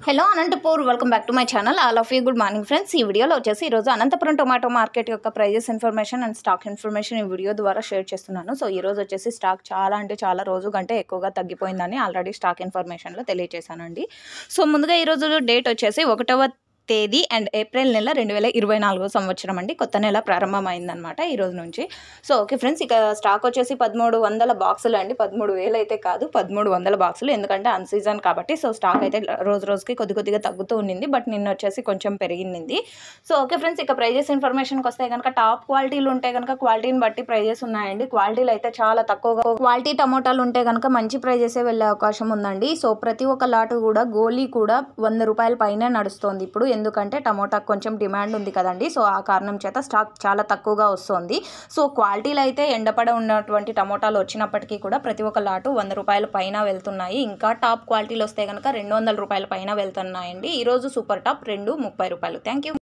Hello Anantapur welcome back to my channel all of you good morning friends. ఈ వీడియోలో వచ్చేసి ఈరోజు అనంతపురం టొమాటో మార్కెట్ యొక్క prices information and stock information ఈ video ద్వారా షేర్ చేస్తున్నాను. సో ఈ రోజు వచ్చేసి స్టాక్ చాలా రోజు కంటే ఎక్కువగా తగ్గిపోయిందని ఆల్రెడీ స్టాక్ ఇన్ఫర్మేషన్లో తెలియజేశానండి. సో ముందుగా ఈరోజు డేట్ వచ్చేసి 1వ తేదీ అండ్ ఏప్రిల్ నెల 2024 సంవత్సరం అండి. కొత్త నెల ప్రారంభమైందనమాట ఈ రోజు నుంచి. సో ఓకే ఫ్రెండ్స్, ఇక స్టాక్ వచ్చేసి 1300 బాక్సులు అండి. 13,000 అయితే కాదు, 1300 బాక్సులు. ఎందుకంటే అన్ సీజన్ కాబట్టి సో స్టాక్ అయితే రోజుకి కొద్దిగా తగ్గుతూ ఉండింది. బట్ నిన్న వచ్చేసి కొంచెం పెరిగింది. సో ఓకే ఫ్రెండ్స్, ఇక ప్రైజెస్ ఇన్ఫర్మేషన్కి వస్తే కనుక టాప్ క్వాలిటీలు ఉంటే కనుక క్వాలిటీని బట్టి ప్రైజెస్ ఉన్నాయండి. క్వాలిటీలు అయితే చాలా తక్కువగా, క్వాలిటీ టమోటాలు ఉంటే కనుక మంచి ప్రైజెసే వెళ్ళే అవకాశం ఉందండి. సో ప్రతి ఒక్క లాటు కూడా గోలీ కూడా 100 రూపాయల పైనే నడుస్తుంది ఇప్పుడు. ఎందుకంటే టమోటా కొంచెం డిమాండ్ ఉంది కదండి. సో ఆ కారణం చేత స్టాక్ చాలా తక్కువగా వస్తుంది. సో క్వాలిటీలు అయితే ఎండపడ ఉన్నటువంటి టమోటాలు వచ్చినప్పటికీ కూడా ప్రతి ఒక్క లాటు 100 రూపాయల పైన వెళ్తున్నాయి. ఇంకా టాప్ క్వాలిటీలు వస్తే కనుక 200 రూపాయల పైన వెళ్తున్నాయండి. ఈరోజు సూపర్ టాప్ 230 రూపాయలు. Thank you.